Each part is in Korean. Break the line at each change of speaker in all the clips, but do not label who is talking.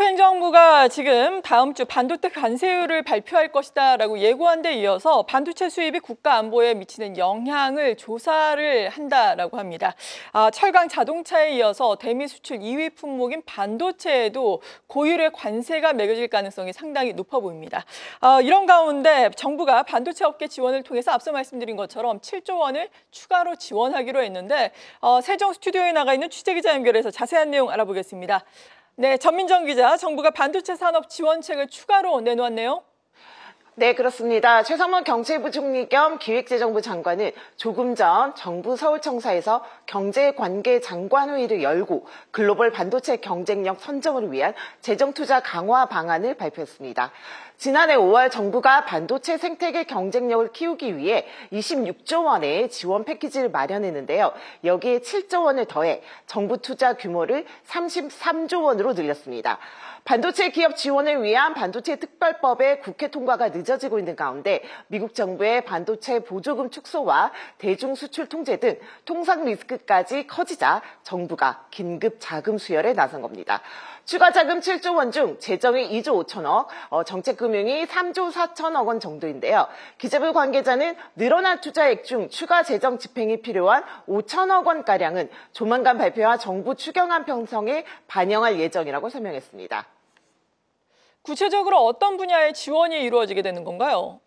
행정부가 지금 다음 주 반도체 관세율을 발표할 것이다라고 예고한 데 이어서 반도체 수입이 국가 안보에 미치는 영향을 조사를 한다라고 합니다. 철강 자동차에 이어서 대미 수출 2위 품목인 반도체에도 고율의 관세가 매겨질 가능성이 상당히 높아 보입니다. 이런 가운데 정부가 반도체 업계 지원을 통해서 앞서 말씀드린 것처럼 7조 원을 추가로 지원하기로 했는데 세종 스튜디오에 나가 있는 취재기자 연결해서 자세한 내용 알아보겠습니다. 네, 전민정 기자, 정부가 반도체 산업 지원책을 추가로 내놓았네요.
네, 그렇습니다. 최상무 경제부총리 겸 기획재정부 장관은 조금 전 정부 서울청사에서 경제관계장관회의를 열고 글로벌 반도체 경쟁력 선정을 위한 재정투자 강화 방안을 발표했습니다. 지난해 5월 정부가 반도체 생태계 경쟁력을 키우기 위해 26조 원의 지원 패키지를 마련했는데요. 여기에 7조 원을 더해 정부 투자 규모를 33조 원으로 늘렸습니다. 반도체 기업 지원을 위한 반도체 특별법의 국회 통과가 늦어지고 있는 가운데 미국 정부의 반도체 보조금 축소와 대중 수출 통제 등 통상 리스크까지 커지자 정부가 긴급 자금 수혈에 나선 겁니다. 추가 자금 7조 원 중 재정이 2조 5천억, 정책금융이 3조 4천억 원 정도인데요. 기재부 관계자는 늘어난 투자액 중 추가 재정 집행이 필요한 5천억 원가량은 조만간 발표할 정부 추경안 편성에 반영할 예정이라고 설명했습니다.
구체적으로 어떤 분야의 지원이 이루어지게 되는 건가요?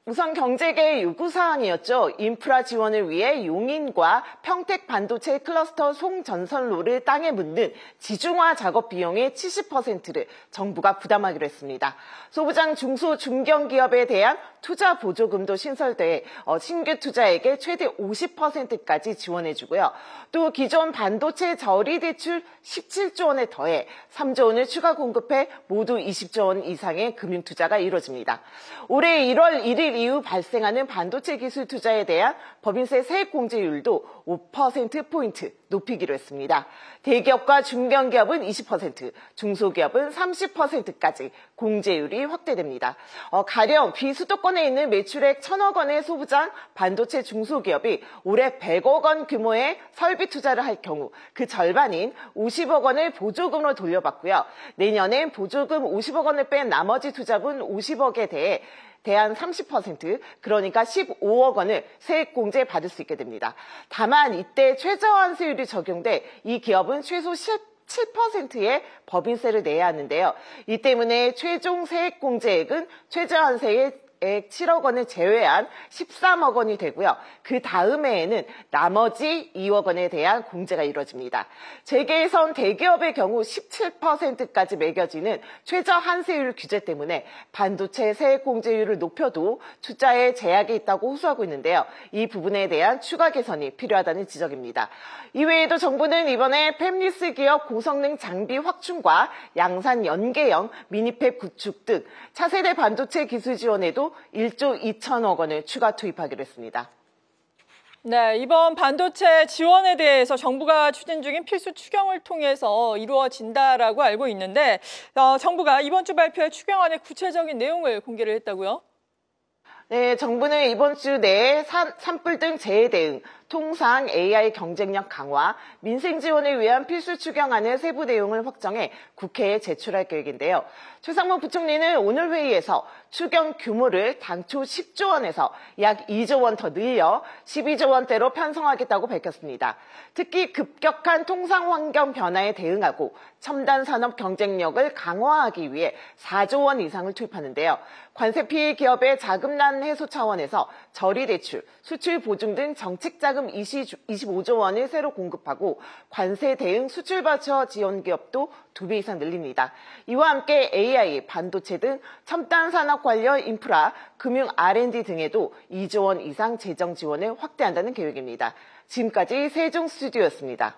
우선 경제계의 요구사항이었죠. 인프라 지원을 위해 용인과 평택 반도체 클러스터 송전선로를 땅에 묻는 지중화 작업 비용의 70%를 정부가 부담하기로 했습니다. 소부장 중소 중견기업에 대한 투자 보조금도 신설돼 신규 투자액의 최대 50%까지 지원해주고요. 또 기존 반도체 저리 대출 17조 원에 더해 3조 원을 추가 공급해 모두 20조 원 이상의 금융투자가 이루어집니다. 올해 1월 1일 이후 발생하는 반도체 기술 투자에 대한 법인세 세액 공제율도 5%포인트 높이기로 했습니다. 대기업과 중견기업은 20%, 중소기업은 30%까지 공제율이 확대됩니다. 가령 비수도권에 있는 매출액 1,000억 원의 소부장 반도체 중소기업이 올해 100억 원 규모의 설비 투자를 할 경우 그 절반인 50억 원을 보조금으로 돌려받고요. 내년엔 보조금 50억 원을 뺀 나머지 투자분 50억에 대한 30%, 그러니까 15억 원을 세액공제 받을 수 있게 됩니다. 다만 이때 최저환세율이 적용돼 이 기업은 최소 7%의 법인세를 내야 하는데요. 이 때문에 최종 세액공제액은 최저환세의 7억 원을 제외한 13억 원이 되고요. 그 다음 해에는 나머지 2억 원에 대한 공제가 이루어집니다. 재계에선 대기업의 경우 17%까지 매겨지는 최저 한세율 규제 때문에 반도체 세액 공제율을 높여도 투자에 제약이 있다고 호소하고 있는데요. 이 부분에 대한 추가 개선이 필요하다는 지적입니다. 이외에도 정부는 이번에 팹리스 기업 고성능 장비 확충과 양산 연계형 미니팹 구축 등 차세대 반도체 기술 지원에도 1조 2천억 원을 추가 투입하기로 했습니다.
네, 이번 반도체 지원에 대해서 정부가 추진 중인 필수 추경을 통해서 이루어진다라고 알고 있는데 정부가 이번 주 발표할 추경안의 구체적인 내용을 공개를 했다고요?
네, 정부는 이번 주 내에 산불 등 재해 대응, 통상 AI 경쟁력 강화, 민생 지원을 위한 필수 추경안의 세부 내용을 확정해 국회에 제출할 계획인데요. 최상무 부총리는 오늘 회의에서 추경 규모를 당초 10조 원에서 약 2조 원 더 늘려 12조 원대로 편성하겠다고 밝혔습니다. 특히 급격한 통상 환경 변화에 대응하고 첨단 산업 경쟁력을 강화하기 위해 4조 원 이상을 투입하는데요. 관세 피해 기업의 자금난 해소 차원에서 저리 대출, 수출 보증 등 정책 자금 25조 원을 새로 공급하고 관세 대응 수출 버처 지원 기업도 2배 이상 늘립니다. 이와 함께 AI, 반도체 등 첨단 산업 관련 인프라, 금융 R&D 등에도 2조 원 이상 재정 지원을 확대한다는 계획입니다. 지금까지 세종 스튜디오였습니다.